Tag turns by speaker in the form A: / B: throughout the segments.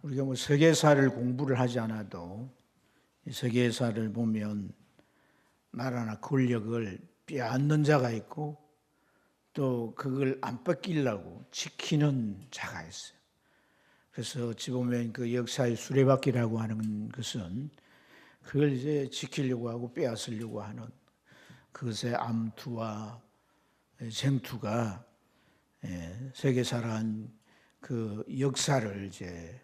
A: 우리가 뭐 세계사를 공부를 하지 않아도 이 세계사를 보면 나라나 권력을 빼앗는 자가 있고 또 그걸 안 뺏기려고 지키는 자가 있어요. 그래서 어찌 보면 그 역사의 수레바퀴라고 하는 것은 그걸 이제 지키려고 하고 빼앗으려고 하는 그것의 암투와 쟁투가 세계사란 그 역사를 이제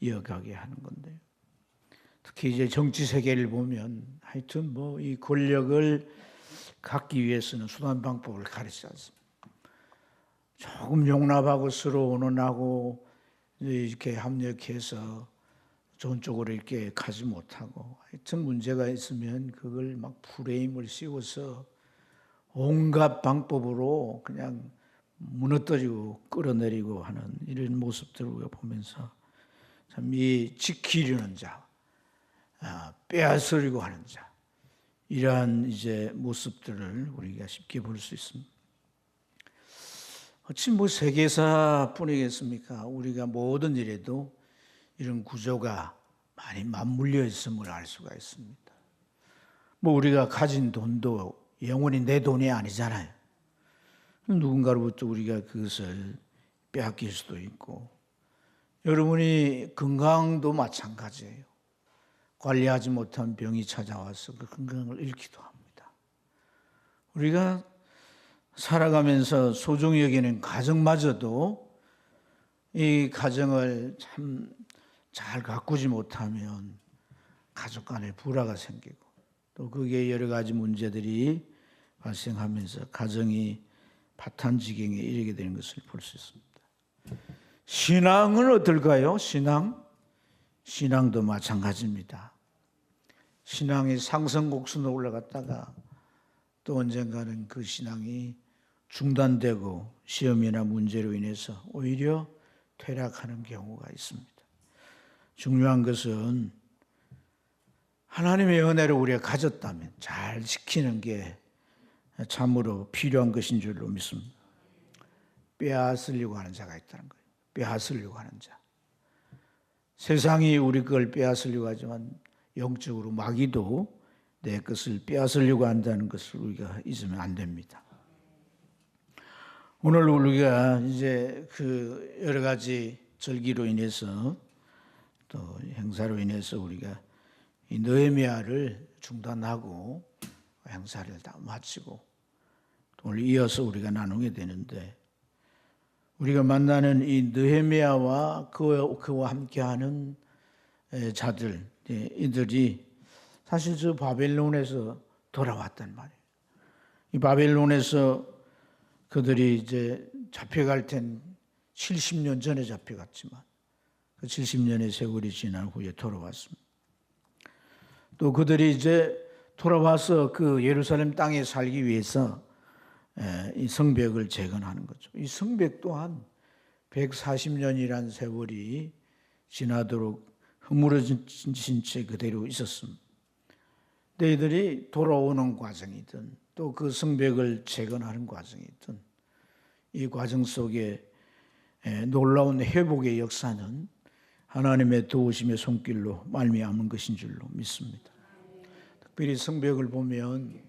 A: 이어가게 하는 건데요. 특히 이제 정치 세계를 보면 하여튼 뭐 이 권력을 갖기 위해서는 수단 방법을 가르치지 않습니다. 조금 용납하고 서로 온원하고 이렇게 합력해서 좋은 쪽으로 이렇게 가지 못하고 하여튼 문제가 있으면 그걸 막 프레임을 씌워서 온갖 방법으로 그냥 무너뜨리고 끌어내리고 하는 이런 모습들을 우리가 보면서 참 이 지키려는 자, 빼앗으려고 하는 자, 이러한 이제 모습들을 우리가 쉽게 볼 수 있습니다. 어찌 뭐 세계사뿐이겠습니까? 우리가 모든 일에도 이런 구조가 많이 맞물려 있음을 알 수가 있습니다. 뭐 우리가 가진 돈도 영원히 내 돈이 아니잖아요. 누군가로부터 우리가 그것을 빼앗길 수도 있고, 여러분이 건강도 마찬가지예요. 관리하지 못한 병이 찾아와서 그 건강을 잃기도 합니다. 우리가 살아가면서 소중히 여기는 가정마저도 이 가정을 참 잘 가꾸지 못하면 가족 간에 불화가 생기고 또 그게 여러 가지 문제들이 발생하면서 가정이 파탄지경에 이르게 되는 것을 볼 수 있습니다. 신앙은 어떨까요? 신앙도 마찬가지입니다. 신앙이 상승곡선으로 올라갔다가 또 언젠가는 그 신앙이 중단되고 시험이나 문제로 인해서 오히려 퇴락하는 경우가 있습니다. 중요한 것은 하나님의 은혜를 우리가 가졌다면 잘 지키는 게 참으로 필요한 것인 줄로 믿습니다. 빼앗으려고 하는 자가 있다는 거예요. 빼앗으려고 하는 자. 세상이 우리 걸 빼앗으려고 하지만 영적으로 마귀도 내 것을 빼앗으려고 한다는 것을 우리가 잊으면 안 됩니다. 오늘 우리가 이제 그 여러 가지 절기로 인해서 또 행사로 인해서 우리가 이 느헤미야를 중단하고 행사를 다 마치고 오늘 이어서 우리가 나누게 되는데, 우리가 만나는 이 느헤미야와 그와 함께하는 자들, 이들이 사실 저 바벨론에서 돌아왔단 말이에요. 이 바벨론에서 그들이 이제 잡혀갈 땐 70년 전에 잡혀갔지만 그 70년의 세월이 지난 후에 돌아왔습니다. 또 그들이 이제 돌아와서 그 예루살렘 땅에 살기 위해서 이 성벽을 재건하는 거죠. 이 성벽 또한 140년이란 세월이 지나도록 허물어진 채 그대로 있었습니다. 너희들이 돌아오는 과정이든 또 그 성벽을 재건하는 과정이든 이 과정 속에 놀라운 회복의 역사는 하나님의 도우심의 손길로 말미암은 것인 줄로 믿습니다. 특별히 성벽을 보면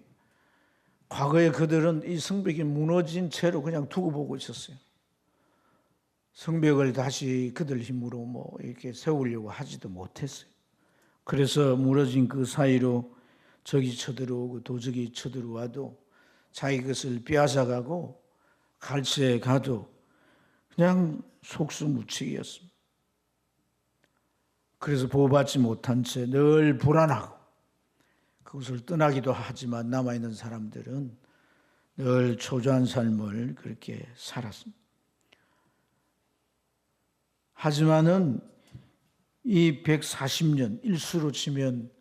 A: 과거에 그들은 이 성벽이 무너진 채로 그냥 두고 보고 있었어요. 성벽을 다시 그들 힘으로 뭐 이렇게 세우려고 하지도 못했어요. 그래서 무너진 그 사이로 적이 쳐들어오고 도적이 쳐들어와도 자기 것을 빼앗아가고 갈채에 가도 그냥 속수무책이었습니다. 그래서 보호받지 못한 채 늘 불안하고 그것을 떠나기도 하지만 남아있는 사람들은 늘 초조한 삶을 그렇게 살았습니다. 하지만은 이 140년 일수로 치면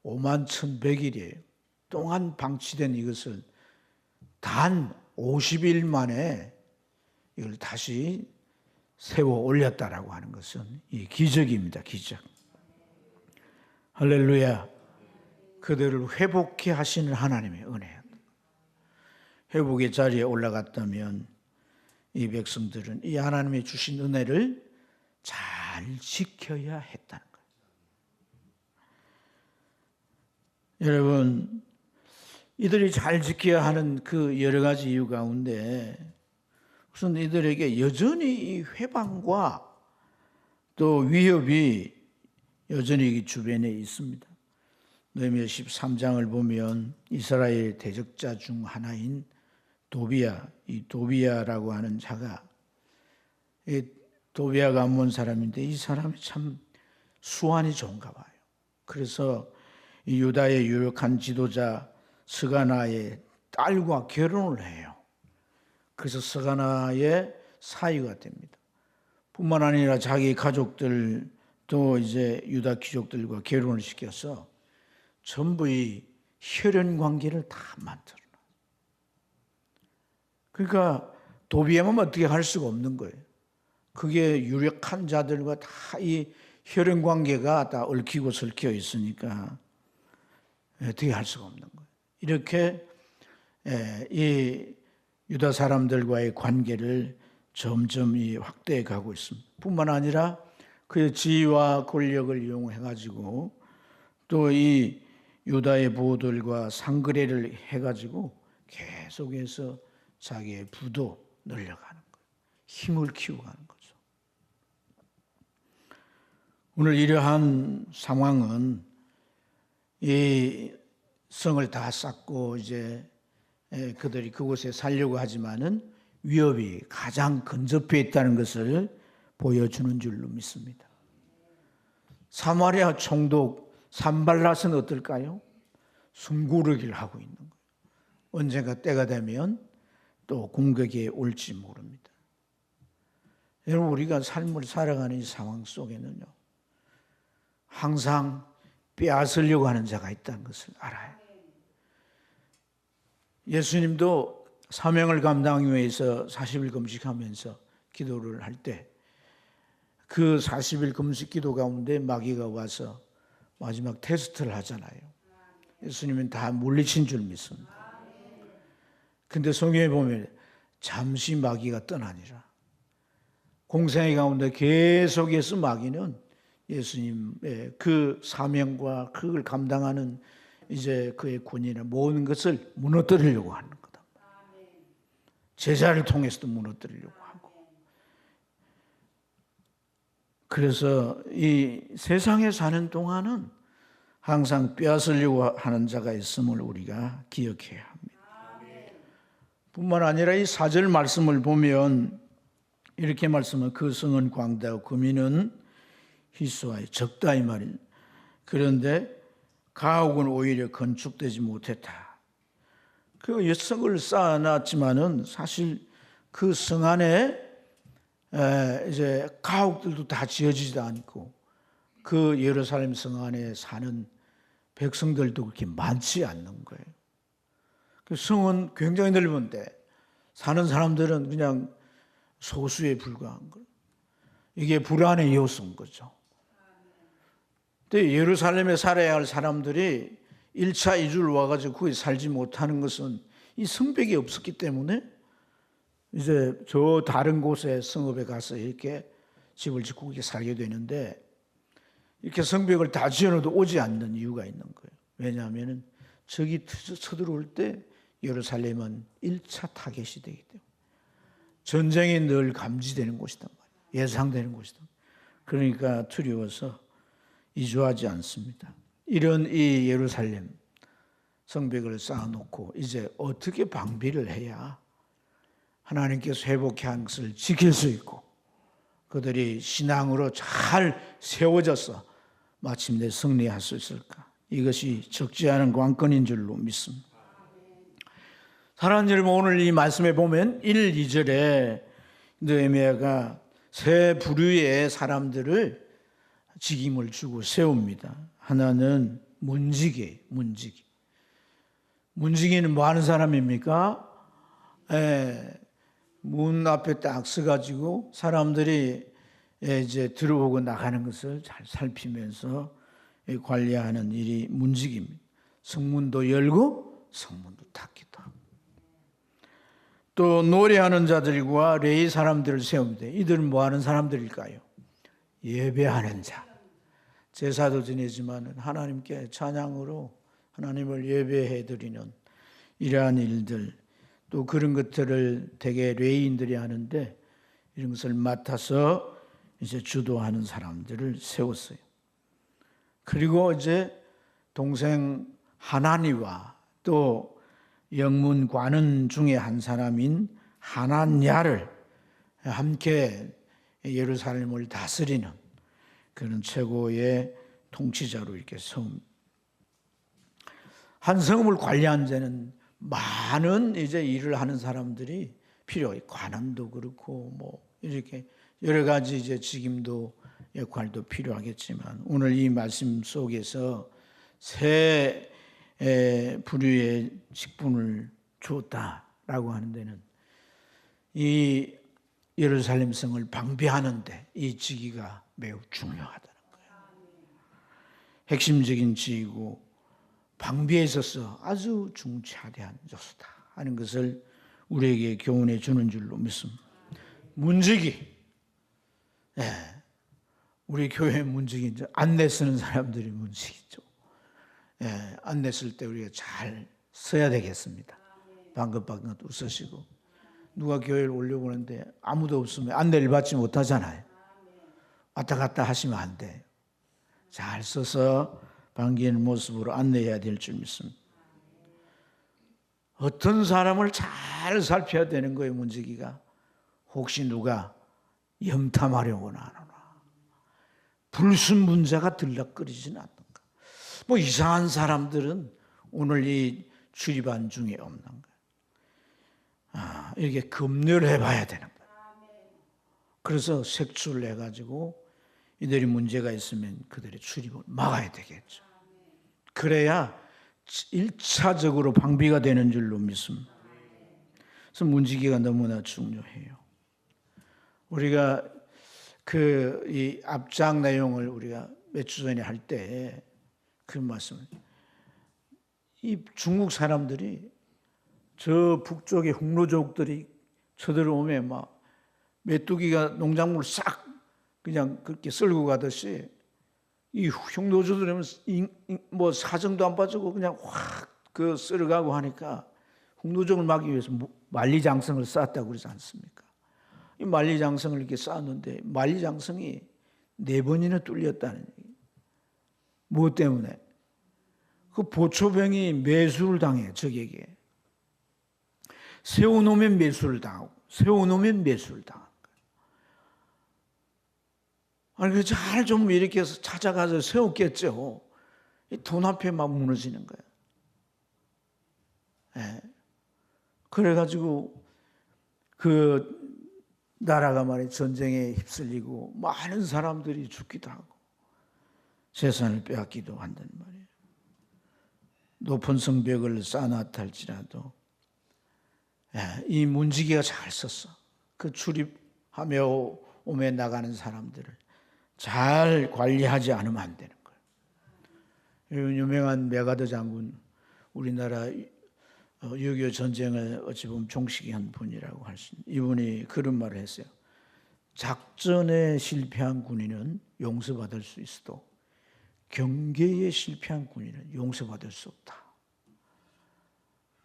A: 51,100일이에요. 동안 방치된 이것을 단 50일 만에 이걸 다시 세워 올렸다라고 하는 것은 이 기적입니다. 기적. 할렐루야. 그들을 회복해 하시는 하나님의 은혜. 회복의 자리에 올라갔다면 이 백성들은 이 하나님이 주신 은혜를 잘 잘 지켜야 했다는 거예요. 여러분, 이들이 잘 지켜야 하는 그 여러 가지 이유 가운데 우선 이들에게 여전히 이 회방과 또 위협이 여전히 주변에 있습니다. 느헤미야 13장을 보면 이스라엘 대적자 중 하나인 도비야, 이 도비야라고 하는 자가, 이 도비야가 암몬 사람인데 이 사람이 참 수완이 좋은가 봐요. 그래서 이 유다의 유력한 지도자 스가나의 딸과 결혼을 해요. 그래서 스가나의 사위가 됩니다. 뿐만 아니라 자기 가족들 또 이제 유다 귀족들과 결혼을 시켜서 전부 이 혈연 관계를 다 만들어놔. 그러니까 도비야만 어떻게 할 수가 없는 거예요. 그게 유력한 자들과 다 이 혈연 관계가 다 얽히고 설켜 있으니까 어떻게 할 수가 없는 거예요. 이렇게 이 유다 사람들과의 관계를 점점 확대해 가고 있습니다. 뿐만 아니라 그의 지위와 권력을 이용해 가지고 또 이 유다의 부호들과 상거래를 해 가지고 계속해서 자기의 부도 늘려가는 거예요. 힘을 키워가는 거죠. 오늘 이러한 상황은 이 성을 다 쌓고 이제 그들이 그곳에 살려고 하지만은 위협이 가장 근접해 있다는 것을 보여주는 줄로 믿습니다. 사마리아 총독 산발랏은 어떨까요? 숨고르기를 하고 있는 거예요. 언젠가 때가 되면 또 공격이 올지 모릅니다. 여러분, 우리가 삶을 살아가는 이 상황 속에는요, 항상 빼앗으려고 하는 자가 있다는 것을 알아요. 예수님도 사명을 감당하기 위해서 40일 금식하면서 기도를 할 때 그 40일 금식 기도 가운데 마귀가 와서 마지막 테스트를 하잖아요. 예수님은 다 물리친 줄 믿습니다. 근데 성경에 보면 잠시 마귀가 떠나니라. 공생의 가운데 계속해서 마귀는 예수님의 그 사명과 그걸 감당하는 이제 그의 권위나 모든 것을 무너뜨리려고 하는 거다. 제자를 통해서도 무너뜨리려고 하고. 그래서 이 세상에 사는 동안은 항상 빼앗으려고 하는 자가 있음을 우리가 기억해야 합니다. 뿐만 아니라 이 4절 말씀을 보면 이렇게 말씀은 그 성은 광대하고 금인은 희소하여 적다 이 말이에요. 그런데 가옥은 오히려 건축되지 못했다. 그 성을 쌓아놨지만은 사실 그 성 안에 이제 가옥들도 다 지어지지도 않고 그 예루살렘 성 안에 사는 백성들도 그렇게 많지 않는 거예요. 그 성은 굉장히 넓은데 사는 사람들은 그냥 소수에 불과한 거예요. 이게 불안의 요소인 거죠. 근데 예루살렘에 살아야 할 사람들이 1차 이주를 와가지고 거기 살지 못하는 것은 이 성벽이 없었기 때문에 이제 저 다른 곳에 성읍에 가서 이렇게 집을 짓고 이렇게 살게 되는데 이렇게 성벽을 다 지어놓어도 오지 않는 이유가 있는 거예요. 왜냐하면 저기 쳐들어올 때 예루살렘은 1차 타겟이 되기 때문에 전쟁이 늘 감지되는 곳이단 말이에요. 예상되는 곳이다. 그러니까 두려워서 이주하지 않습니다. 이런 이 예루살렘 성벽을 쌓아놓고 이제 어떻게 방비를 해야 하나님께서 회복해 한 것을 지킬 수 있고 그들이 신앙으로 잘 세워져서 마침내 승리할 수 있을까? 이것이 적지 않은 관건인 줄로 믿습니다. 사랑하는 여러분, 오늘 이 말씀에 보면 1, 2절에 느헤미야가 세 부류의 사람들을 직임을 주고 세웁니다. 하나는 문지기. 문지기는 뭐 하는 사람입니까? 문 앞에 딱 서가지고 사람들이 이제 들어오고 나가는 것을 잘 살피면서 관리하는 일이 문지기입니다. 성문도 열고 성문도 닫기도 하고. 또 노래하는 자들과 레위 사람들을 세웁니다. 이들은 뭐 하는 사람들일까요? 예배하는 자. 제사도 지내지만 하나님께 찬양으로 하나님을 예배해 드리는 이러한 일들, 또 그런 것들을 대개 레위인들이 하는데 이런 것을 맡아서 이제 주도하는 사람들을 세웠어요. 그리고 이제 동생 하나니와 또 영문관원 중에 한 사람인 하나냐를 함께 예루살렘을 다스리는 그런 최고의 통치자로 이렇게 세웁니다. 한 성읍을 관리하는 데는 많은 이제 일을 하는 사람들이 필요해요. 관원도 그렇고 뭐 이렇게 여러 가지 이제 직임도 역할도 필요하겠지만 오늘 이 말씀 속에서 세 부류의 직분을 주었다라고 하는 데는 이 예루살렘 성을 방비하는데 이 직위가 매우 중요하다는 거예요. 핵심적인 직위고 방비에 있어서 아주 중차대한 요소다 하는 것을 우리에게 교훈해 주는 줄로 믿습니다. 문지기, 우리 교회 문지기 이제 안내 쓰는 사람들이 문지기죠. 안내 쓸 때 우리가 잘 써야 되겠습니다. 방긋방긋 웃으시고 누가 교회를 오려고 하는데 아무도 없으면 안내를 받지 못하잖아요. 왔다 갔다 하시면 안 돼요. 잘 써서 반기는 모습으로 안내해야 될 줄 믿습니다. 어떤 사람을 잘 살펴야 되는 거예요. 문지기가 혹시 누가 염탐하려고나 하나, 불순문자가 들락거리지는 않는가. 뭐 이상한 사람들은 오늘 이 출입한 중에 없는 거예요. 이렇게 검열을 해봐야 되는 거예요. 그래서 색출을 해가지고 이들이 문제가 있으면 그들의 출입을 막아야 되겠죠. 그래야 1차적으로 방비가 되는 줄로 믿습니다. 그래서 문지기가 너무나 중요해요. 우리가 이 앞장 내용을 우리가 몇 주 전에 할 때 그 말씀을 이 중국 사람들이 저 북쪽의 홍로족들이 쳐들어오면 막 메뚜기가 농작물 싹 그냥 그렇게 쓸고 가듯이 이 흉노조들은 뭐 사정도 안 빠지고 그냥 확 그 쓸어가고 하니까 흉노족을 막기 위해서 만리장성을 쌓았다고 그러지 않습니까? 이 만리장성을 이렇게 쌓았는데 만리장성이 4번이나 뚫렸다는 얘기예요. 무엇 때문에? 그 보초병이 매수를 당해요. 적에게. 세워놓으면 매수를 당하고 세워놓으면 매수를 당하고. 아니, 잘 좀 이렇게 해서 찾아가서 세웠겠죠. 돈 앞에 막 무너지는 거예요. 그래가지고 그 나라가 말이에요. 전쟁에 휩쓸리고 많은 사람들이 죽기도 하고 재산을 빼앗기도 한단 말이에요. 높은 성벽을 쌓아놨다 할지라도 이 문지기가 잘 썼어. 그 출입하며 오며 나가는 사람들을 잘 관리하지 않으면 안 되는 거예요. 유명한 메가더 장군, 우리나라 6.25 전쟁을 어찌 보면 종식한 분이라고 할 수 있는 이분이 그런 말을 했어요. 작전에 실패한 군인은 용서받을 수 있어도 경계에 실패한 군인은 용서받을 수 없다.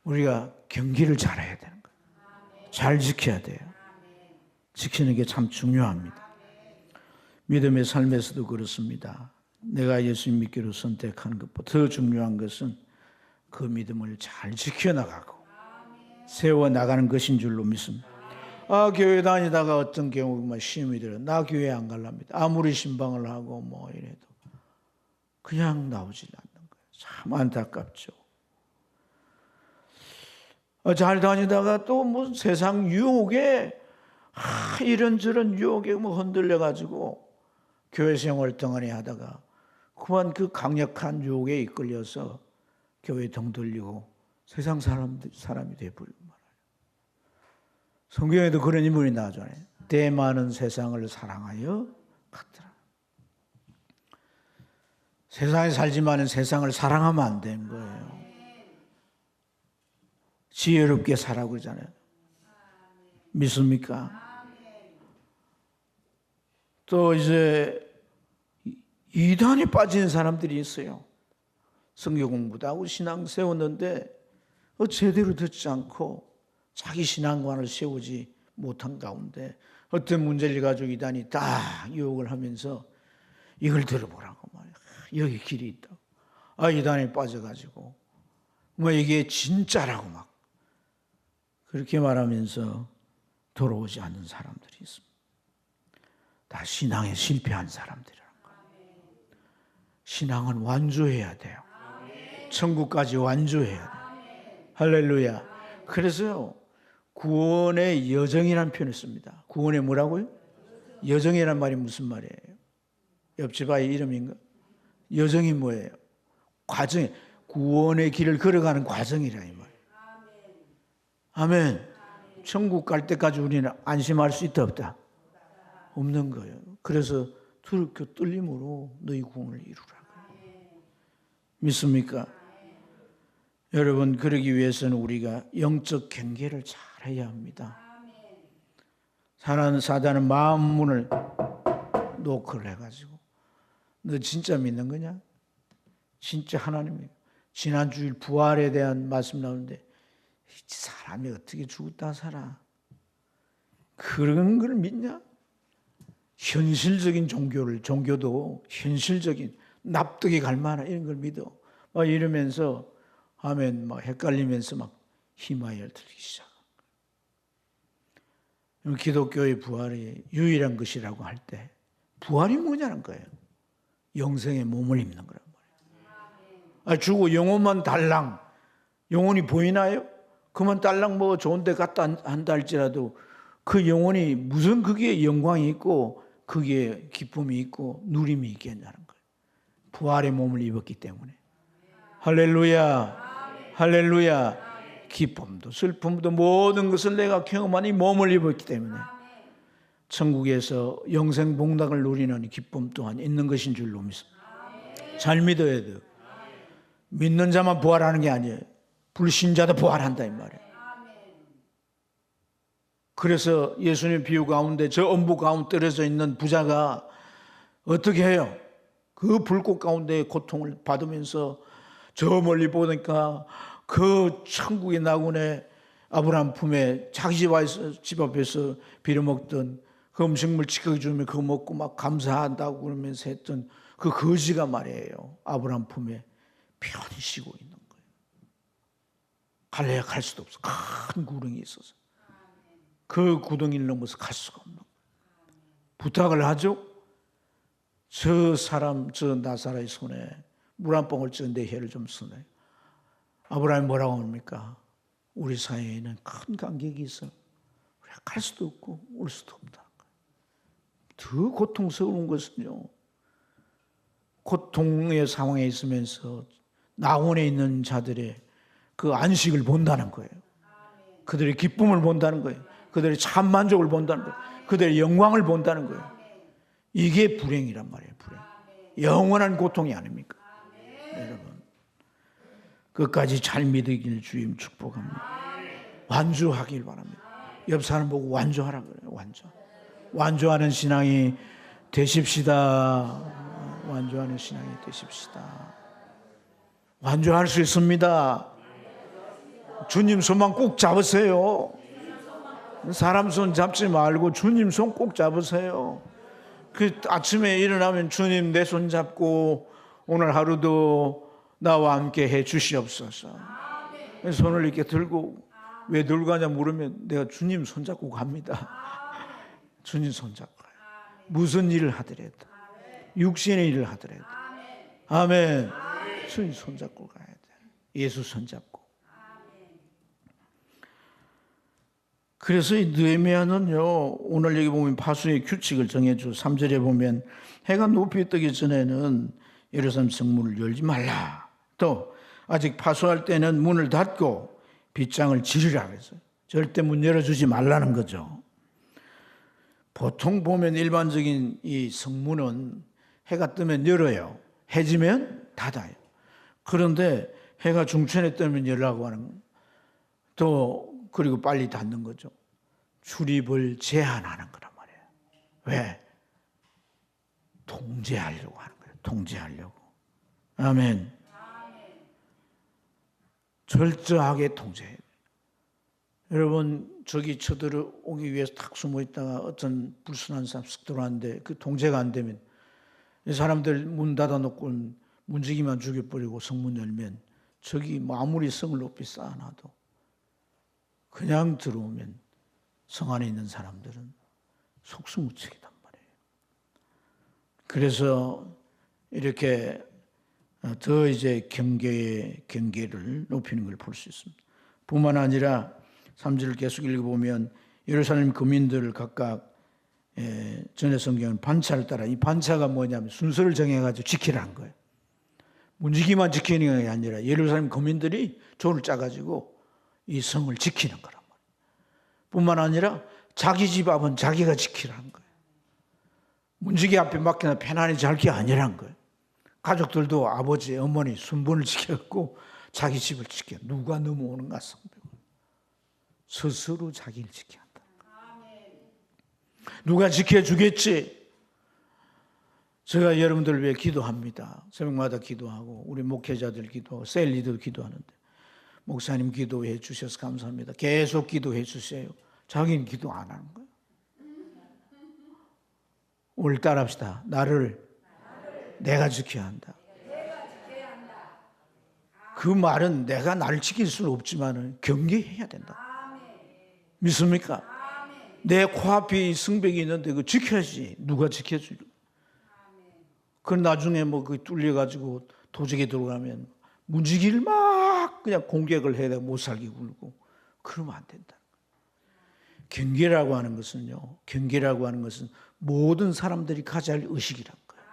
A: 우리가 경계를 잘해야 되는 거예요. 잘 지켜야 돼요. 지키는 게 참 중요합니다. 믿음의 삶에서도 그렇습니다. 내가 예수 믿기로 선택한 것보다 더 중요한 것은 그 믿음을 잘 지켜나가고 세워나가는 것인 줄로 믿습니다. 교회 다니다가 어떤 경우 시험이 들어 나 교회 안 갈랍니다. 아무리 신방을 하고 뭐 이래도 그냥 나오질 않는 거예요. 참 안타깝죠. 잘 다니다가 또 뭐 세상 유혹에 이런저런 유혹에 뭐 흔들려가지고 교회 생활 동안에 하다가 그만 그 강력한 유혹에 이끌려서 교회 등 돌리고 세상 사람이 되어버리고 말아요. 성경에도 그런 인물이 나오잖아요. 대만은 세상을 사랑하여 갔더라. 세상에 살지만은 세상을 사랑하면 안 되는 거예요. 지혜롭게 살아 그러잖아요. 믿습니까? 또 이제 이단에 빠진 사람들이 있어요. 성경 공부도 하고 신앙 세웠는데 제대로 듣지 않고 자기 신앙관을 세우지 못한 가운데 어떤 문제를 가지고 이단이 딱 유혹을 하면서 이걸 들어보라고 말이야. 여기 길이 있다. 이단에 빠져가지고 이게 진짜라고 막 그렇게 말하면서 돌아오지 않는 사람들이 있습니다. 다 신앙에 실패한 사람들이라는 거예요. 신앙은 완주해야 돼요. 천국까지 완주해야 돼요. 할렐루야. 그래서 구원의 여정이라는 표현을 씁니다. 구원의 뭐라고요? 여정이란 말이 무슨 말이에요? 옆집 아이 이름인가? 여정이 뭐예요? 과정, 구원의 길을 걸어가는 과정이라 이 말이에요. 아멘. 천국 갈 때까지 우리는 안심할 수 있다 없다? 없는 거예요. 그래서 두렵고 떨림으로 너희 구원을 이루라. 믿습니까? 여러분, 그러기 위해서는 우리가 영적 경계를 잘 해야 합니다. 사단은 마음 문을 노크를 해가지고 너 진짜 믿는 거냐? 진짜 하나님이에요. 지난 주일 부활에 대한 말씀 나오는데 사람이 어떻게 죽었다 살아? 그런 걸 믿냐? 현실적인 종교도 현실적인 납득이 갈 만한 이런 걸 믿어. 막 이러면서 하면 막 헷갈리면서 막 희마애를 들기 시작한 거예요. 기독교의 부활이 유일한 것이라고 할 때 부활이 뭐냐는 거예요. 영생의 몸을 입는 거란 말이에요. 죽고 영혼만 달랑 영혼이 보이나요? 그만 달랑 뭐 좋은 데 갔다 한다 할지라도 그 영혼이 무슨 그게 영광이 있고 그게 기쁨이 있고 누림이 있겠냐는 거예요. 부활의 몸을 입었기 때문에. 할렐루야. 할렐루야. 기쁨도 슬픔도 모든 것을 내가 경험한 이 몸을 입었기 때문에 천국에서 영생 복락을 누리는 기쁨 또한 있는 것인 줄로 믿습니다. 잘 믿어야 돼요. 믿는 자만 부활하는 게 아니에요. 불신자도 부활한다 이 말이에요. 그래서 예수님 비유 가운데 저 엄부 가운데 떨어져 있는 부자가 어떻게 해요? 그 불꽃 가운데 고통을 받으면서 저 멀리 보니까 그 천국의 나그네 아브라함 품에 자기 집 앞에서 빌어먹던 그 음식물 지켜게 주면 그거 먹고 막 감사한다고 그러면서 했던 그 거지가 말이에요. 아브라함 품에 편히 쉬고 있는 거예요. 갈래야 갈 수도 없어. 큰 구덩이 있어서. 그 구덩이를 넘어서 갈 수가 없는 거예요. 부탁을 하죠. 저 사람, 저 나사라의 손에 물 한 방울 ጭ은 내 혀를 좀 쓰네. 아브라함이 뭐라고 합니까? 우리 사이에는 큰 간격이 있어. 우리가 갈 수도 없고 올 수도 없다. 더 고통스러운 것은요. 고통의 상황에 있으면서 낙원에 있는 자들의 그 안식을 본다는 거예요. 그들의 기쁨을 본다는 거예요. 그들의 참 만족을 본다는 거예요. 그들의 영광을 본다는 거예요. 이게 불행이란 말이에요. 불행. 영원한 고통이 아닙니까? 여러분, 끝까지 잘 믿으길 주님 축복합니다. 완주하길 바랍니다. 옆 사람 보고 완주하라 그래요. 완주하는 신앙이 되십시다. 완주하는 신앙이 되십시다. 완주할 수 있습니다. 주님 손만 꼭 잡으세요. 사람 손 잡지 말고 주님 손 꼭 잡으세요. 그 아침에 일어나면 주님 내 손 잡고 오늘 하루도 나와 함께 해 주시옵소서. 손을 이렇게 들고 왜 들고 가냐 물으면 내가 주님 손 잡고 갑니다. 주님 손 잡고 가요. 무슨 일을 하더라도 육신의 일을 하더라도 아멘. 주님 손 잡고 가야 돼. 예수 손 잡고. 그래서 이 느헤미야는요, 오늘 여기 보면 파수의 규칙을 정해줘. 3절에 보면 해가 높이 뜨기 전에는 예루살렘 성문을 열지 말라. 또 아직 파수할 때는 문을 닫고 빗장을 지르라 그랬어요. 절대 문 열어주지 말라는 거죠. 보통 보면 일반적인 이 성문은 해가 뜨면 열어요. 해지면 닫아요. 그런데 해가 중천에 뜨면 열라고 하는 또 그리고 빨리 닫는 거죠. 출입을 제한하는 거란 말이에요. 왜? 통제하려고 하는 거예요. 통제하려고. 아멘. 철저하게 통제해야 돼요. 여러분, 저기 쳐들어오기 위해서 탁 숨어 있다가 어떤 불순한 사람 쓱 들어왔는데 그 통제가 안 되면 이 사람들 문 닫아놓고 문지기만 죽여버리고 성문 열면 저기 뭐 아무리 성을 높이 쌓아놔도 그냥 들어오면 성 안에 있는 사람들은 속수무책이단 말이에요. 그래서 이렇게 더 이제 경계를 높이는 걸 볼 수 있습니다. 뿐만 아니라 3절을 계속 읽어보면 예루살렘 거민들을 각각 전에 성경은 반차를 따라, 이 반차가 뭐냐면 순서를 정해가지고 지키라는 거예요. 문지기만 지키는 게 아니라 예루살렘 거민들이 조를 짜가지고 이 성을 지키는 거란 말이에요. 뿐만 아니라 자기 집 앞은 자기가 지키라는 거예요. 문지기 앞에 맡기나 편안히 잘 게 아니란 거예요. 가족들도 아버지, 어머니 순번을 지켜갖고 자기 집을 지켜. 누가 넘어오는가 성벽을. 스스로 자기를 지켜야 한다. 누가 지켜주겠지? 제가 여러분들 위해 기도합니다. 새벽마다 기도하고 우리 목회자들 기도하고 셀리도 기도하는데 목사님 기도해 주셔서 감사합니다. 계속 기도해 주세요. 자기는 기도 안 하는 거예요. 오늘 따라합시다. 나를 내가 지켜야 한다. 그 말은 내가 나를 지킬 수는 없지만 경계해야 된다. 믿습니까? 내 코앞에 성벽이 있는데 그거 지켜야지. 누가 지켜주려? 그건 나중에 뭐 그 뚫려가지고 도적에 들어가면 문지기를 막 그냥 공격을 해야 못 살게 굴고 그러면 안 된다. 경계라고 하는 것은요. 경계라고 하는 것은 모든 사람들이 가져야 할 의식이란 거예요.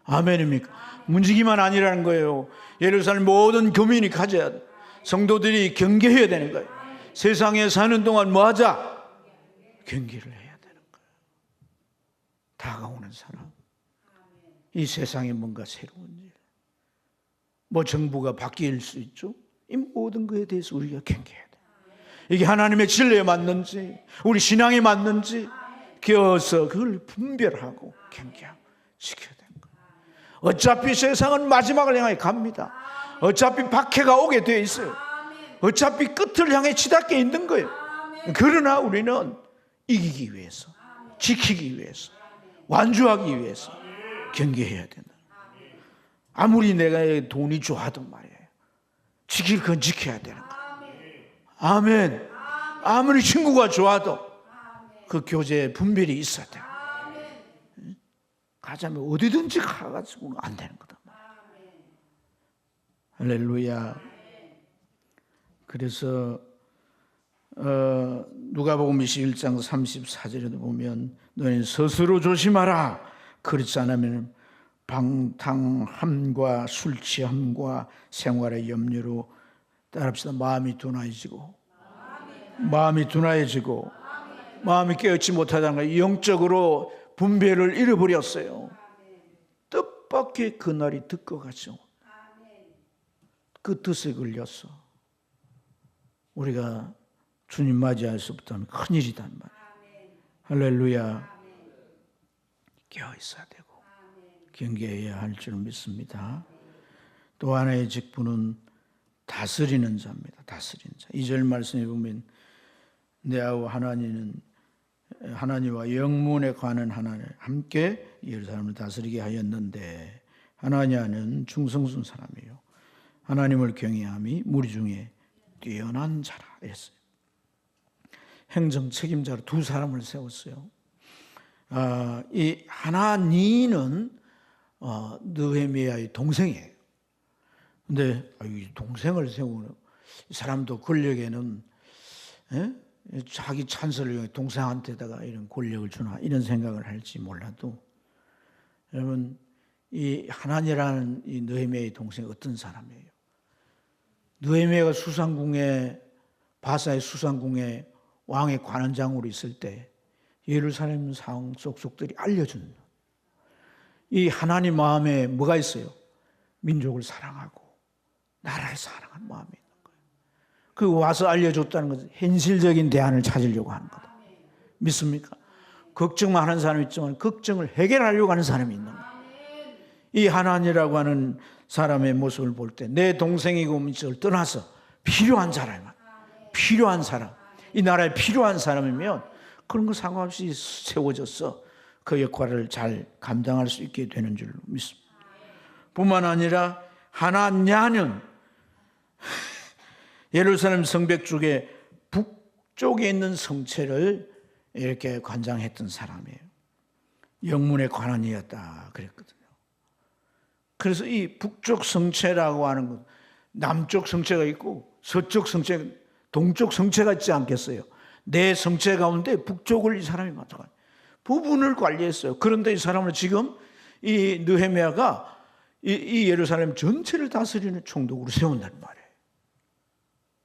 A: 아멘입니까? 문지기만 아니라는 거예요. 예루살렘 모든 교민이 가져야 돼. 성도들이 경계해야 되는 거예요. 세상에 사는 동안 뭐 하자? 경계를 해야 되는 거예요. 다가오는 사람. 이 세상에 뭔가 새로운 일. 뭐 정부가 바뀔 수 있죠. 이 모든 것에 대해서 우리가 경계해야 돼. 이게 하나님의 진리에 맞는지 우리 신앙에 맞는지 기어서 그걸 분별하고 경계하고 지켜야 되는 거예요. 어차피 세상은 마지막을 향해 갑니다. 어차피 박해가 오게 되어 있어요. 어차피 끝을 향해 치닫게 있는 거예요. 그러나 우리는 이기기 위해서, 지키기 위해서, 완주하기 위해서 경계해야 된다. 아무리 내가 돈이 좋아도 말이에요. 지킬 건 지켜야 되는 거예요. 아멘. 아무리 친구가 좋아도 그 교제에 분별이 있어야 돼요. 가자면 어디든지 가가지고는 안 되는 거다. 할렐루야. 그래서 누가복음 21장 34절에도 보면 너희는 스스로 조심하라. 그렇지 않으면 방탕함과 술 취함과 생활의 염려로 따라합시다. 마음이 둔해지고 마음이 깨어있지 못하다는 거예요. 영적으로 분별을 잃어버렸어요. 뜻밖의 그날이 듣고가죠. 그 뜻에 걸렸어. 우리가 주님 맞이할 수부터 하면 큰일이단 말이에요. 할렐루야. 깨어 있어야 되고 경계해야 할 줄 믿습니다. 또 하나의 직분은 다스리는 자입니다. 다스리는 자. 2절 말씀에 보면 내하고 하나님과 영문에 관한 하나님 함께 예루살렘을 다스리게 하였는데 하나냐는 충성스러운 사람이에요. 하나님을 경외함이 무리 중에 뛰어난 자라 했어요. 행정 책임자로 두 사람을 세웠어요. 이 하나니는 느헤미야의 동생이에요. 근데 이 동생을 세우는 이 사람도 권력에는 자기 찬스를 위해 동생한테다가 이런 권력을 주나 이런 생각을 할지 몰라도 여러분 이 하나니라는 이 느헤미야의 동생이 어떤 사람이에요? 느헤미야가 수상궁에 바사의 수상궁에 왕의 관원장으로 있을 때 예루살렘 상황 속속들이 알려준 이 하나님 마음에 뭐가 있어요? 민족을 사랑하고 나라를 사랑하는 마음이 있는 거예요. 그 와서 알려줬다는 것은 현실적인 대안을 찾으려고 하는 거다. 믿습니까? 걱정만 하는 사람이 있지만 걱정을 해결하려고 하는 사람이 있는 거예요. 이 하나니라고 하는 사람의 모습을 볼 때 내 동생이고 민족을 떠나서 필요한 사람, 필요한 사람, 이 나라에 필요한 사람이면 그런 거 상관없이 세워져서 그 역할을 잘 감당할 수 있게 되는 줄로 믿습니다. 뿐만 아니라 하나냐는 예루살렘 성벽 쪽에 북쪽에 있는 성체를 이렇게 관장했던 사람이에요. 영문의 관원이었다 그랬거든요. 그래서 이 북쪽 성체라고 하는 것, 남쪽 성체가 있고 서쪽 성체, 동쪽 성체가 있지 않겠어요? 내 성체 가운데 북쪽을 이 사람이 맡아가요. 부분을 관리했어요. 그런데 이 사람은 지금 이 느헤미야가 이 예루살렘 전체를 다스리는 총독으로 세운다는 말이에요.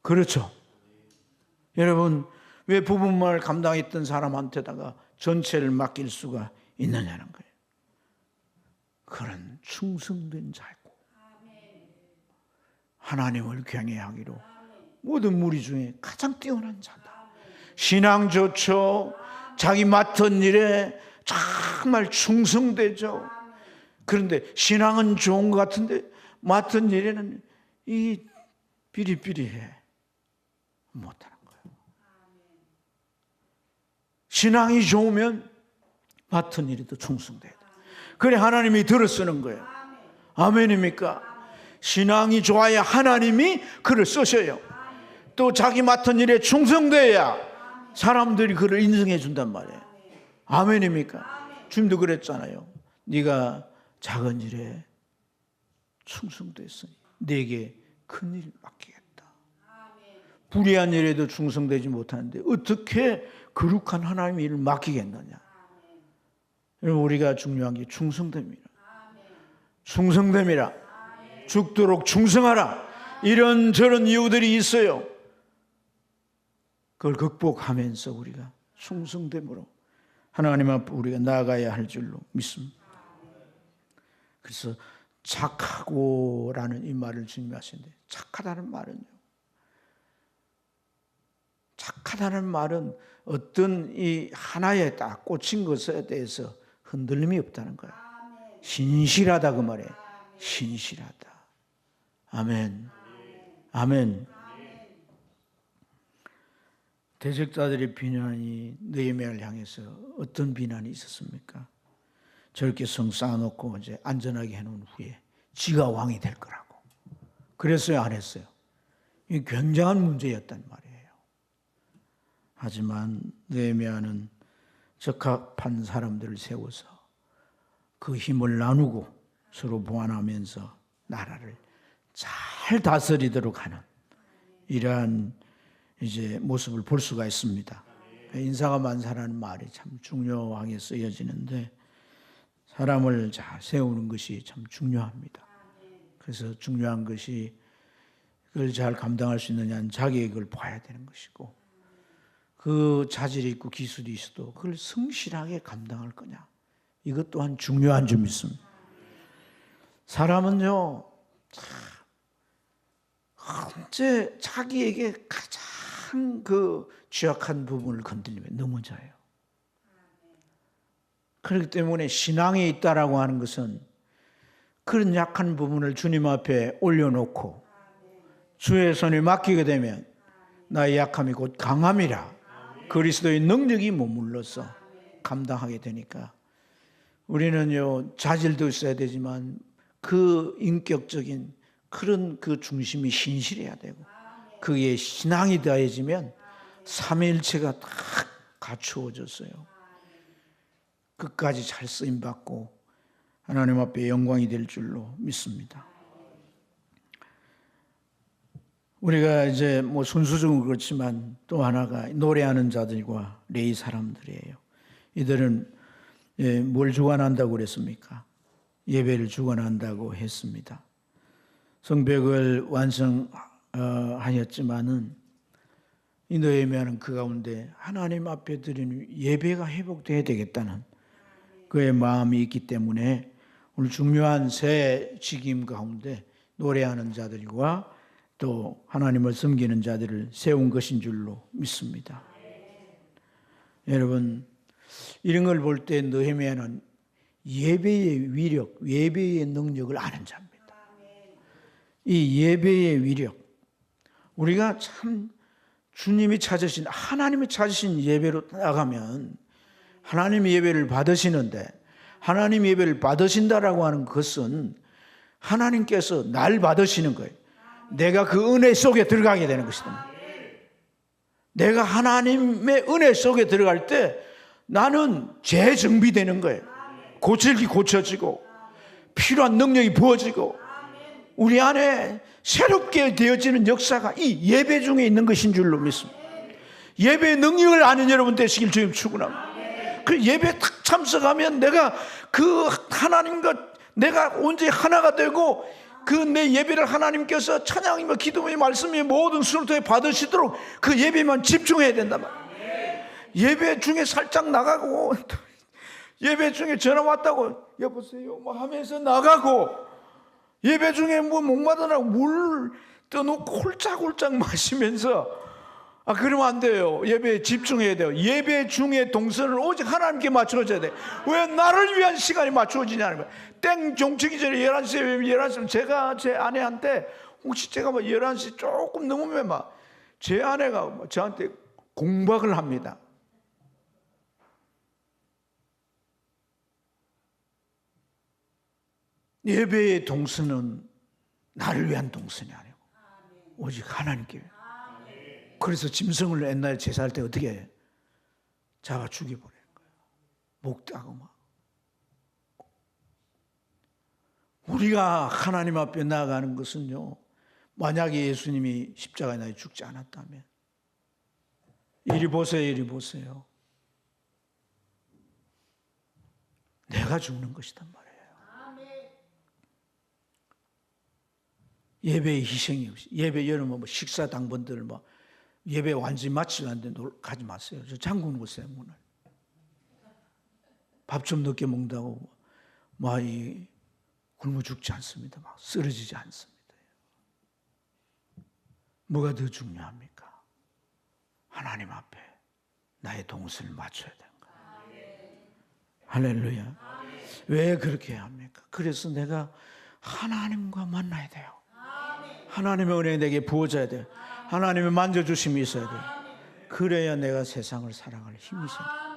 A: 그렇죠? 여러분, 왜 부분만을 감당했던 사람한테다가 전체를 맡길 수가 있느냐는 거예요. 그런 충성된 자고 하나님을 경외하기로 모든 무리 중에 가장 뛰어난 자다. 신앙 좋죠. 자기 맡은 일에 정말 충성되죠. 그런데 신앙은 좋은 것 같은데 맡은 일에는 이 비리비리해 못하는 거예요. 신앙이 좋으면 맡은 일에도 충성돼야 돼. 그래 하나님이 들어 쓰는 거예요. 아멘입니까? 신앙이 좋아야 하나님이 그를 쓰셔요. 또 자기 맡은 일에 충성돼야 사람들이 그를 인정해 준단 말이에요. 아멘입니까? 주님도 그랬잖아요. 네가 작은 일에 충성됐으니 내게 큰 일을 맡기겠다. 불의한 일에도 충성되지 못하는데 어떻게 거룩한 하나님의 일을 맡기겠느냐. 여러분, 우리가 중요한 게 충성됨이라. 충성됨이라. 죽도록 충성하라. 이런저런 이유들이 있어요. 그걸 극복하면서 우리가 충성됨으로 하나님 앞에 우리가 나아가야 할 줄로 믿습니다. 그래서 착하고라는 이 말을 주님이 하시는데, 착하다는 말은요, 착하다는 말은 어떤 이 하나에 딱 꽂힌 것에 대해서 흔들림이 없다는 거예요. 신실하다 그 말이에요. 신실하다. 아멘. 아멘. 대적자들의 비난이 느헤미야를 향해서 어떤 비난이 있었습니까? 저렇게 성 쌓아놓고 이제 안전하게 해놓은 후에 지가 왕이 될 거라고. 그랬어요, 안 했어요? 이게 굉장한 문제였단 말이에요. 하지만 느헤미야는 적합한 사람들을 세워서 그 힘을 나누고 서로 보완하면서 나라를 잘 다스리도록 하는 이러한 이제 모습을 볼 수가 있습니다. 인사가 만사라는 말이 참 중요하게 쓰여지는데 사람을 잘 세우는 것이 참 중요합니다. 그래서 중요한 것이 그걸 잘 감당할 수 있느냐는 자기의 그걸 봐야 되는 것이고, 그 자질이 있고 기술이 있어도 그걸 성실하게 감당할 거냐, 이것 또한 중요한 점이 있습니다. 사람은요, 언제 자기에게 가장 그 취약한 부분을 건드리면 넘어져요. 그렇기 때문에 신앙에 있다라고 하는 것은 그런 약한 부분을 주님 앞에 올려놓고 주의 손에 맡기게 되면 나의 약함이 곧 강함이라 그리스도의 능력이 머물러서 감당하게 되니까, 우리는요 자질도 있어야 되지만 그 인격적인 그런 그 중심이 신실해야 되고, 그게 신앙이 더해지면 삼위일체가 다 갖추어졌어요. 끝까지 잘 쓰임받고 하나님 앞에 영광이 될 줄로 믿습니다. 우리가 이제 뭐 순수적으로 그렇지만 또 하나가 노래하는 자들과 레위 사람들이에요. 이들은 뭘 주관한다고 그랬습니까? 예배를 주관한다고 했습니다. 성벽을 완성하였지만은 이 느헤미야는 그 가운데 하나님 앞에 드리는 예배가 회복돼야 되겠다는 그의 마음이 있기 때문에 오늘 중요한 새 직임 가운데 노래하는 자들과 또 하나님을 섬기는 자들을 세운 것인 줄로 믿습니다. 여러분, 이런 걸 볼 때 느헤미야는 예배의 위력, 예배의 능력을 아는 자입니다. 이 예배의 위력, 우리가 참 주님이 찾으신, 하나님이 찾으신 예배로 나가면 하나님의 예배를 받으시는데, 하나님 예배를 받으신다라고 하는 것은 하나님께서 날 받으시는 거예요. 내가 그 은혜 속에 들어가게 되는 것이다. 내가 하나님의 은혜 속에 들어갈 때 나는 재정비되는 거예요. 고칠 게 고쳐지고 필요한 능력이 부어지고 우리 안에 새롭게 되어지는 역사가 이 예배 중에 있는 것인 줄로 믿습니다. 예배의 능력을 아는 여러분 되시길 주님 축원합니다. 그 예배에 딱 참석하면 내가 그 하나님과 내가 온전히 하나가 되고 그 내 예배를 하나님께서 찬양이며 기도며 말씀이며 모든 수를 통해 받으시도록 그 예배만 집중해야 된단 말이에요. 예배 중에 살짝 나가고 예배 중에 전화 왔다고 여보세요 뭐 하면서 나가고 예배 중에 뭐 목마르다고 물 떠놓고 홀짝홀짝 마시면서 그러면 안 돼요. 예배에 집중해야 돼요. 예배 중에 동선을 오직 하나님께 맞춰줘야 돼. 왜 나를 위한 시간이 맞춰지냐는 거예요. 땡 종치기 전에 11시에 11시면 제가 제 아내한테 혹시 제가 뭐 11시 조금 넘으면 막 제 아내가 저한테 공박을 합니다. 예배의 동선은 나를 위한 동선이 아니고 오직 하나님께 위한. 그래서 짐승을 옛날에 제사할 때 어떻게 해? 잡아 죽여버리는 거예요. 목 따고 막. 우리가 하나님 앞에 나아가는 것은요, 만약에 예수님이 십자가에 나에 죽지 않았다면, 이리 보세요, 이리 보세요. 내가 죽는 것이단 말이에요. 예배의 희생이 없이, 예배 여러분 뭐 식사 당번들 뭐 예배 완전히 마치지 않는데 가지 마세요. 저 잠그는 곳에 문을. 밥 좀 늦게 먹는다고 막 굶어 죽지 않습니다. 막 쓰러지지 않습니다. 뭐가 더 중요합니까? 하나님 앞에 나의 동선을 맞춰야 되는 거예요. 할렐루야. 왜 그렇게 해야 합니까? 그래서 내가 하나님과 만나야 돼요. 하나님의 은혜 내게 부어져야 돼요. 하나님의 만져주심이 있어야 돼요. 그래야 내가 세상을 살아갈 힘이 생겨요.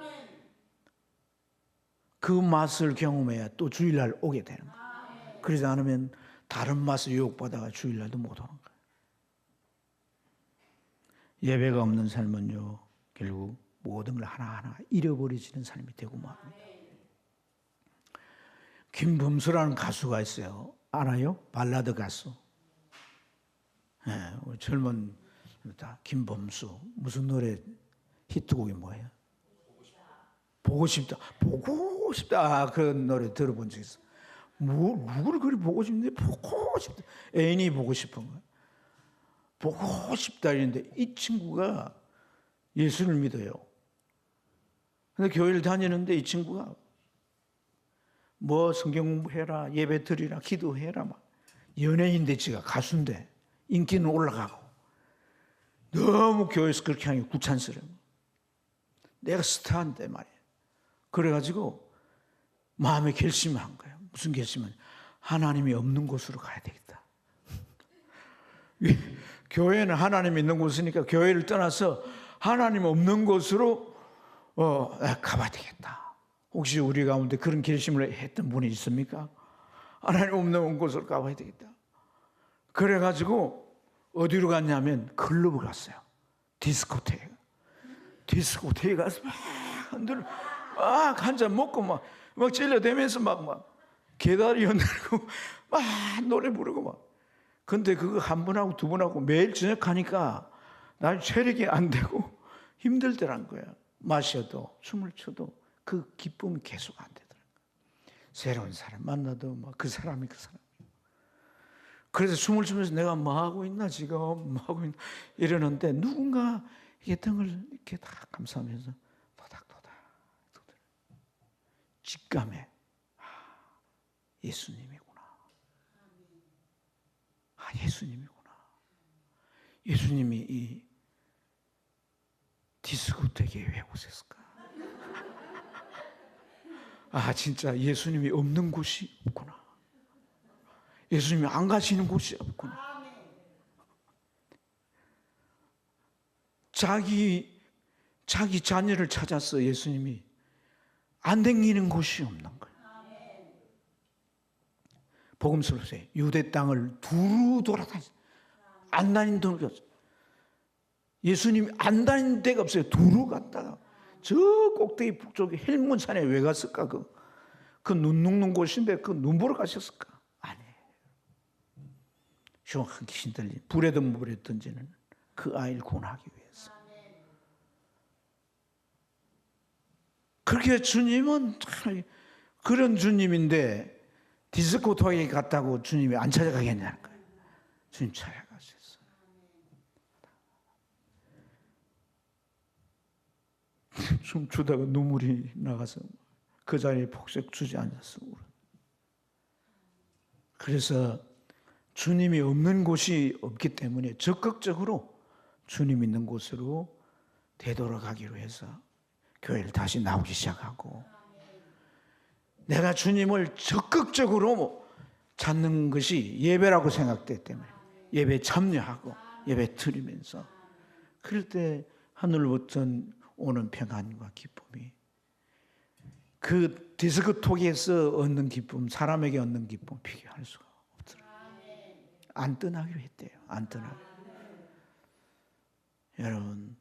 A: 그 맛을 경험해야 또 주일날 오게 되는 거예요. 그러지 않으면 다른 맛을 유혹받아가 주일날도 못 오는 거예요. 예배가 없는 삶은요, 결국 모든 걸 하나하나 잃어버리지는 삶이 되고 맙니다. 김범수라는 가수가 있어요. 알아요? 발라드 가수. 네, 젊은 김범수. 무슨 노래 히트곡이 뭐예요? 보고 싶다. 보고 싶다. 그런 노래 들어본 적 있어. 누구를 그리 보고 싶는데 보고 싶다. 애인이 보고 싶은 거야. 보고 싶다 이랬는데 이 친구가 예수를 믿어요. 근데 교회를 다니는데 이 친구가 뭐 성경 공부해라, 예배 드리라, 기도해라 막. 연예인데 지가 가수인데 인기는 올라가고 너무 교회에서 그렇게 하는 게 구찬스러워. 내가 스타인데 말이에요. 그래가지고 마음에 결심을 한 거예요. 무슨 결심은? 하나님이 없는 곳으로 가야 되겠다. 교회는 하나님이 있는 곳이니까 교회를 떠나서 하나님 없는 곳으로 가봐야 되겠다. 혹시 우리 가운데 그런 결심을 했던 분이 있습니까? 하나님 없는 곳으로 가봐야 되겠다. 그래가지고 어디로 갔냐면 클럽을 갔어요. 디스코테이크. 디스코테이크 가서 막 흔들어 막 한 잔 먹고 막 찔려대면서 막 계다리 흔들고 막 노래 부르고 막. 근데 그거 한 번하고 두 번하고 매일 저녁 하니까 난 체력이 안 되고 힘들더란 거야. 마셔도 춤을 춰도 그 기쁨이 계속 안 되더라고요. 새로운 사람 만나도 막 그 사람이 그 사람. 그래서 춤을 추면서 내가 뭐 하고 있나 지금 뭐 하고 있나 이러는데 누군가 이게 등을 이렇게 다 감싸면서 도닥도닥 직감에 예수님이구나. 예수님이구나. 예수님이 이 디스코텍에 왜 오셨을까? 아, 진짜 예수님이 없는 곳이 없구나. 예수님이 안 가시는 곳이 없구나. 자기 자녀를 찾아서 예수님이 안 댕기는 곳이 없는 거예요. 복음서로서요. 유대 땅을 두루 돌아다녔어요. 안 다닌 데가 없어요. 예수님이 안 다닌 데가 없어요. 두루 갔다가 저 꼭대기 북쪽에 헬몬산에 왜 갔을까? 그 눈 녹는 곳인데 그 눈 보러 가셨을까? 아니에요. 흉한 귀신들이 불에든 물에 던지는 그 아이를 구원하기 위해서. 그렇게 주님은 그런 주님인데 디스코 토익 갔다고 주님이 안 찾아가겠냐는 거예요. 주님 찾아가셨어요. 좀 주다가 눈물이 나가서 그 자리에 폭삭 주지 않았어. 그래서 주님이 없는 곳이 없기 때문에 적극적으로 주님 있는 곳으로 되돌아가기로 해서 교회를 다시 나오기 시작하고, 내가 주님을 적극적으로 찾는 것이 예배라고 생각되기 때문에 예배에 참여하고 예배 드리면서, 그럴 때 하늘로부터 오는 평안과 기쁨이, 그 디스크톡에서 얻는 기쁨, 사람에게 얻는 기쁨 비교할 수가 없더라고요. 안 떠나기로 했대요. 안 떠나기로. 여러분,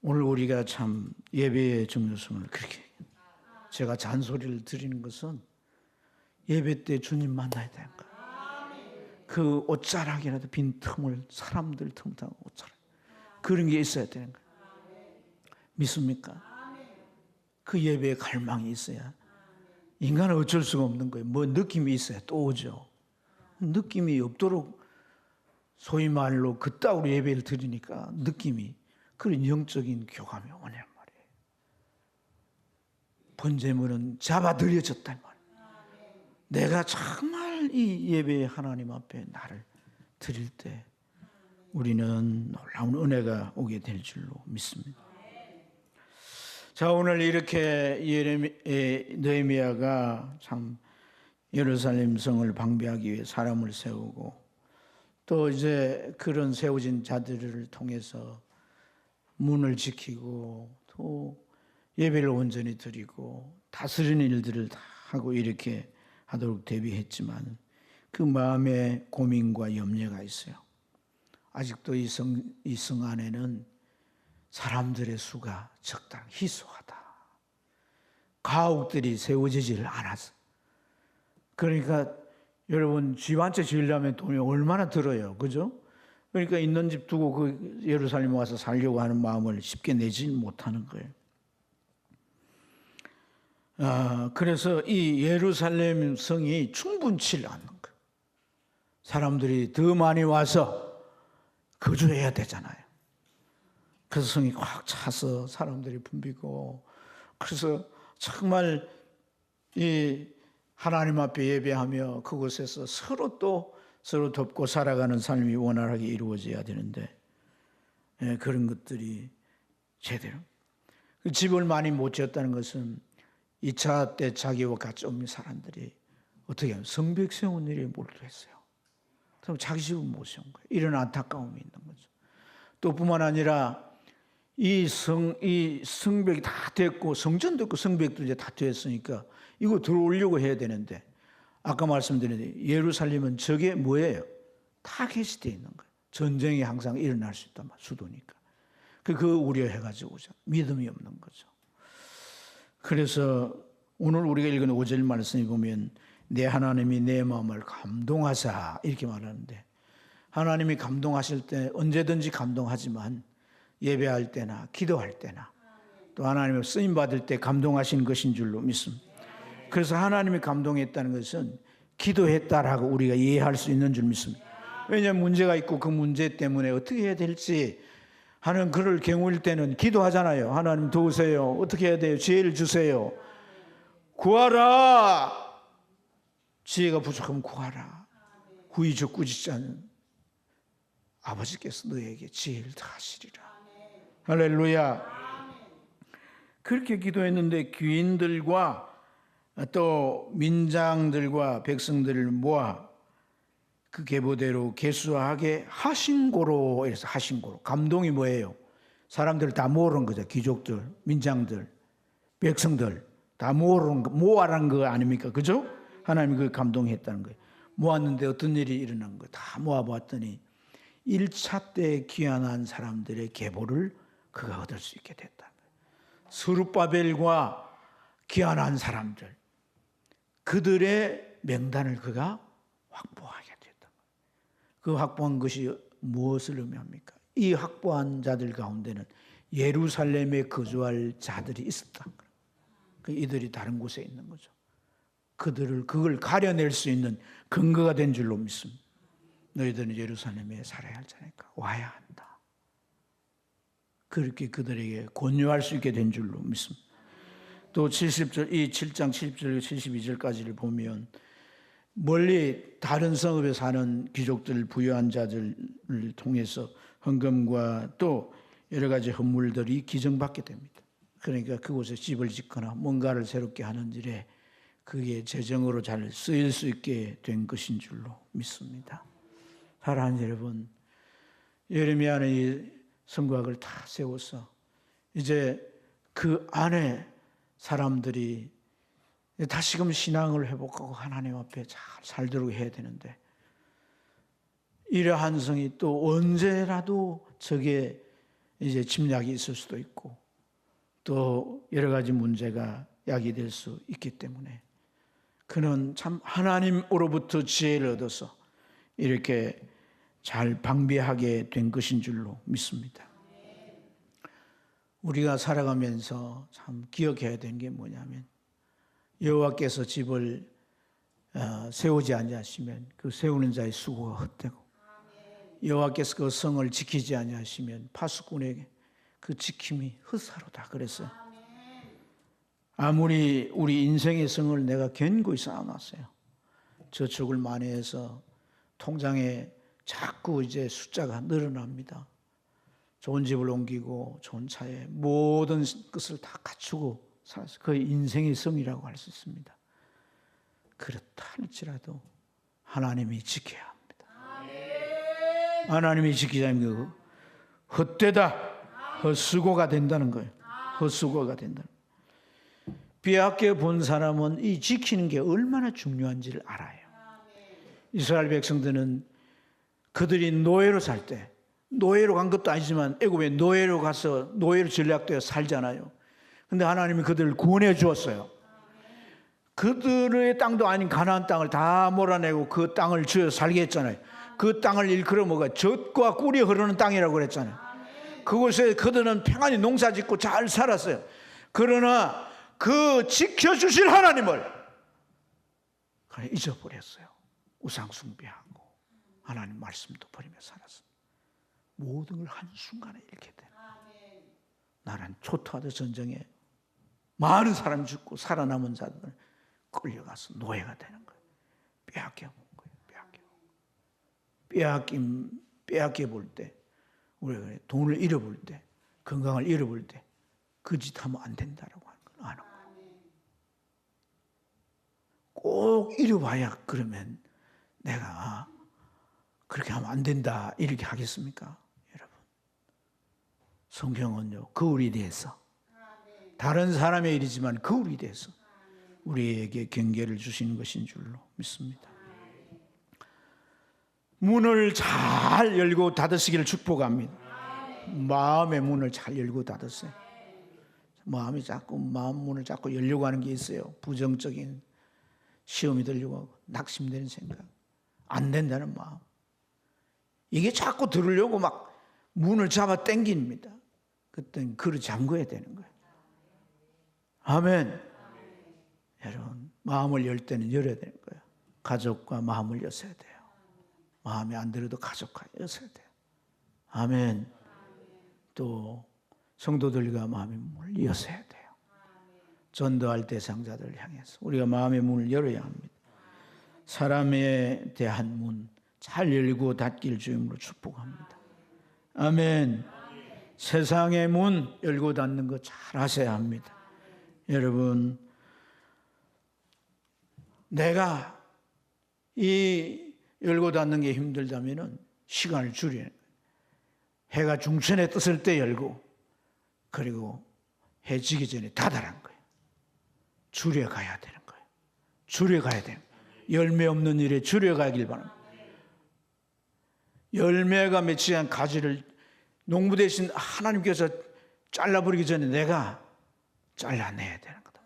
A: 오늘 우리가 참 예배의 중요성을 그렇게, 제가 잔소리를 드리는 것은 예배 때 주님 만나야 되는 거예요. 그 옷자락이라도 빈 틈을, 사람들 틈타고 옷자락, 그런 게 있어야 되는 거예요. 믿습니까? 그 예배에 갈망이 있어야. 인간은 어쩔 수가 없는 거예요. 뭐 느낌이 있어야 또 오죠. 느낌이 없도록 소위 말로 그따위로 예배를 드리니까 느낌이, 그런 영적인 교감이 오냔 말이에요. 번제물은 잡아들여졌단 말이에요. 내가 정말 이 예배의 하나님 앞에 나를 드릴 때 우리는 놀라운 은혜가 오게 될 줄로 믿습니다. 자, 오늘 이렇게 느헤미야가 참 예루살렘 성을 방비하기 위해 사람을 세우고, 또 이제 그런 세워진 자들을 통해서 문을 지키고 또 예배를 온전히 드리고 다스리는 일들을 다 하고 이렇게 하도록 대비했지만, 그 마음에 고민과 염려가 있어요. 아직도 이 성 안에는 사람들의 수가 적당, 희소하다. 가옥들이 세워지질 않아서. 그러니까 여러분, 집 한 채 지으려면 돈이 얼마나 들어요, 그죠? 그러니까 있는 집 두고 그 예루살렘에 와서 살려고 하는 마음을 쉽게 내지 못하는 거예요. 그래서 이 예루살렘 성이 충분치 않는 거예요. 사람들이 더 많이 와서 거주해야 되잖아요. 그래서 성이 꽉 차서 사람들이 붐비고, 그래서 정말 이 하나님 앞에 예배하며 그곳에서 서로 돕고 살아가는 삶이 원활하게 이루어져야 되는데, 그런 것들이 제대로. 집을 많이 못 지었다는 것은 2차 때 자기와 같이 온 사람들이 어떻게 하면 성벽 세운 일에 몰두했어요. 그럼 자기 집을 못 세운 거예요. 이런 안타까움이 있는 거죠. 또 뿐만 아니라 이 성벽이 다 됐고, 성전도 있고 성벽도 이제 다 됐으니까 이거 들어오려고 해야 되는데, 아까 말씀드린 예루살렘은 저게 뭐예요? 타겟이 되어 있는 거예요. 전쟁이 항상 일어날 수 있단 말이에요. 수도니까. 그 우려해가지고 믿음이 없는 거죠. 그래서 오늘 우리가 읽은 5절 말씀에 보면 내 하나님이 내 마음을 감동하사 이렇게 말하는데, 하나님이 감동하실 때 언제든지 감동하지만 예배할 때나 기도할 때나 또 하나님의 쓰임받을 때 감동하신 것인 줄로 믿습니다. 그래서 하나님이 감동했다는 것은 기도했다라고 우리가 이해할 수 있는 줄 믿습니다. 왜냐하면 문제가 있고 그 문제 때문에 어떻게 해야 될지 하는 그럴 경우일 때는 기도하잖아요. 하나님 도우세요. 어떻게 해야 돼요? 지혜를 주세요. 구하라. 지혜가 부족하면 구하라. 구의적 꾸짖지 않은 아버지께서 너에게 지혜를 다하시리라. 할렐루야. 그렇게 기도했는데 귀인들과 또 민장들과 백성들을 모아 그 계보대로 계수하게 하신고로. 이래서 하신고로. 감동이 뭐예요? 사람들 다 모으는 거죠. 귀족들, 민장들, 백성들 다 모아라는 거 아닙니까? 그죠? 하나님이 그 감동했다는 거예요. 모았는데 어떤 일이 일어난 거예요? 다 모아봤더니 1차 때 귀환한 사람들의 계보를 그가 얻을 수 있게 됐다. 스룹바벨과 귀환한 사람들, 그들의 명단을 그가 확보하게 됐다. 그 확보한 것이 무엇을 의미합니까? 이 확보한 자들 가운데는 예루살렘에 거주할 자들이 있었다. 이들이 다른 곳에 있는 거죠. 그걸 가려낼 수 있는 근거가 된 줄로 믿습니다. 너희들은 예루살렘에 살아야 할 자니까 와야 한다. 그렇게 그들에게 권유할 수 있게 된 줄로 믿습니다. 또 70절, 이 7장 70절, 72절까지를 보면 멀리 다른 성읍에 사는 귀족들, 부유한 자들을 통해서 헌금과 또 여러 가지 헌물들이 기증받게 됩니다. 그러니까 그곳에 집을 짓거나 뭔가를 새롭게 하는 일에 그게 재정으로 잘 쓰일 수 있게 된 것인 줄로 믿습니다. 사랑하는 여러분, 예레미야는 이 성곽을 다 세워서 이제 그 안에 사람들이 다시금 신앙을 회복하고 하나님 앞에 잘 살도록 해야 되는데, 이러한 성이 또 언제라도 저게 이제 침략이 있을 수도 있고 또 여러 가지 문제가 야기될 수 있기 때문에 그는 참 하나님으로부터 지혜를 얻어서 이렇게 잘 방비하게 된 것인 줄로 믿습니다. 우리가 살아가면서 참 기억해야 되는 게 뭐냐면, 여호와께서 집을 세우지 아니하시면 그 세우는 자의 수고가 헛되고, 여호와께서 그 성을 지키지 아니하시면 파수꾼에게 그 지킴이 헛사로다 그랬어요. 아무리 우리 인생의 성을 내가 견고히 쌓아놨어요. 저축을 많이 해서 통장에 자꾸 이제 숫자가 늘어납니다. 좋은 집을 옮기고 좋은 차에 모든 것을 다 갖추고 살았어요. 그게 인생의 성이라고 할 수 있습니다. 그렇다 할지라도 하나님이 지켜야 합니다. 하나님이 지키자면 헛되다, 헛수고가 된다는 거예요. 헛수고가 된다는 거예요. 빼앗겨 본 사람은 이 지키는 게 얼마나 중요한지를 알아요. 이스라엘 백성들은 그들이 노예로 살 때, 노예로 간 것도 아니지만 애굽에 노예로 가서 노예로 전락되어 살잖아요. 근데 하나님이 그들을 구원해 주었어요. 그들의 땅도 아닌 가나안 땅을 다 몰아내고 그 땅을 주어 살게 했잖아요. 그 땅을 일컬어 뭐가 젖과 꿀이 흐르는 땅이라고 그랬잖아요. 그곳에 그들은 평안히 농사짓고 잘 살았어요. 그러나 그 지켜주실 하나님을 잊어버렸어요. 우상 숭배하고 하나님 말씀도 버리며 살았어요. 모든 걸 한순간에 잃게 되는, 나란 초토화된 전쟁에 많은 사람이 죽고 살아남은 자들은 끌려가서 노예가 되는 거예요. 빼앗겨 본 거예요. 빼앗겨 볼 때, 우리가 돈을 잃어볼 때, 건강을 잃어볼 때 그 짓 하면 안 된다라고 하는 걸 아는 거예요. 꼭 잃어봐야 그러면 내가 그렇게 하면 안 된다 이렇게 하겠습니까? 여러분, 성경은요, 거울이 돼서 다른 사람의 일이지만 거울이 돼서 우리에게 경계를 주시는 것인 줄로 믿습니다. 문을 잘 열고 닫으시기를 축복합니다. 마음의 문을 잘 열고 닫으세요. 마음 문을 자꾸 열려고 하는 게 있어요. 부정적인 시험이 들려고 하고 낙심되는 생각, 안 된다는 마음, 이게 자꾸 들으려고 막 문을 잡아 당깁니다. 그때는 그를 잠궈야 되는 거예요. 아멘. 여러분, 마음을 열 때는 열어야 되는 거예요. 가족과 마음을 여셔야 돼요. 마음에 안 들어도 가족과 여셔야 돼요. 아멘. 또 성도들과 마음의 문을 여셔야 돼요. 전도할 대상자들을 향해서 우리가 마음의 문을 열어야 합니다. 사람에 대한 문 잘 열고 닫길 주임으로 축복합니다. 아멘. 세상의 문 열고 닫는 거 잘 하셔야 합니다. 여러분, 내가 이 열고 닫는 게 힘들다면은 시간을 줄이는 거예요. 해가 중천에 떴을 때 열고, 그리고 해 지기 전에 닫아란 거예요. 줄여가야 되는 거예요. 줄여가야 돼요. 열매 없는 일에 줄여가길 바랍니다. 열매가 맺지 않은 가지를 농부 대신 하나님께서 잘라버리기 전에 내가 잘라내야 되는 거다.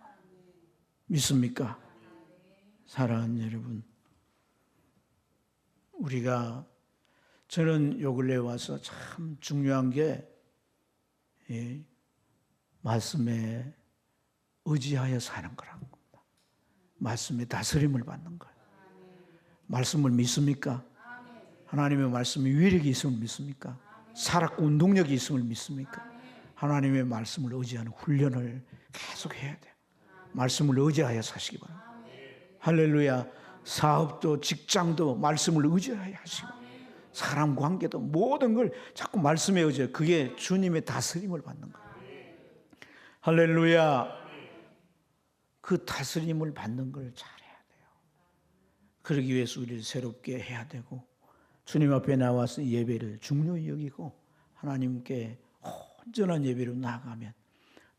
A: 믿습니까? 사랑하는 여러분, 우리가 저는 요 근래에 와서 참 중요한 게 말씀에 의지하여 사는 거라는 겁니다. 말씀에 다스림을 받는 거예요. 말씀을 믿습니까? 하나님의 말씀에 위력이 있음을 믿습니까? 살았고 운동력이 있음을 믿습니까? 하나님의 말씀을 의지하는 훈련을 계속 해야 돼요. 말씀을 의지하여 사시기 바랍니다. 할렐루야. 사업도 직장도 말씀을 의지하여 하시고, 사람 관계도 모든 걸 자꾸 말씀에 의지해요. 그게 주님의 다스림을 받는 거예요. 할렐루야. 그 다스림을 받는 걸 잘해야 돼요. 그러기 위해서 우리를 새롭게 해야 되고, 주님 앞에 나와서 예배를 중요히 여기고 하나님께 온전한 예배로 나아가면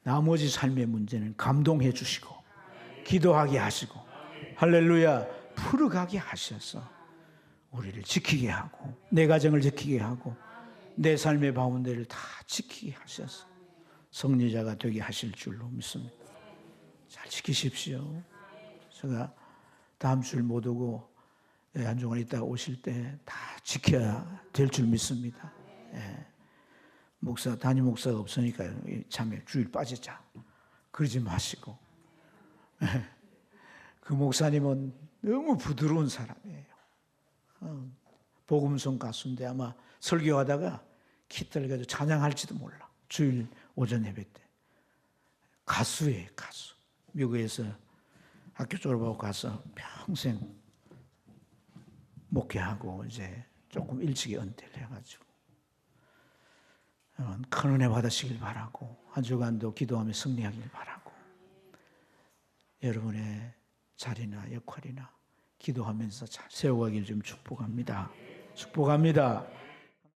A: 나머지 삶의 문제는 감동해 주시고 기도하게 하시고, 할렐루야, 풀어가게 하셔서 우리를 지키게 하고 내 가정을 지키게 하고 내 삶의 바운더리를 다 지키게 하셔서 승리자가 되게 하실 줄로 믿습니다. 잘 지키십시오. 제가 다음 주를 못 오고 한동안 있다가 오실 때 다 지켜야 될 줄 믿습니다. 목사, 담임 목사가 없으니까 참에 주일 빠지자 그러지 마시고, 그 목사님은 너무 부드러운 사람이에요. 복음성 가수인데 아마 설교하다가 기타를 가지고 찬양할지도 몰라. 주일 오전 예배 때. 가수예요, 가수. 미국에서 학교 졸업하고 가서 평생 목회하고 이제 조금 일찍 은퇴를 해가지고 큰 은혜 받으시길 바라고 한 주간도 기도하며 승리하길 바라고 여러분의 자리나 역할이나 기도하면서 잘 세워가길 좀 축복합니다. 축복합니다.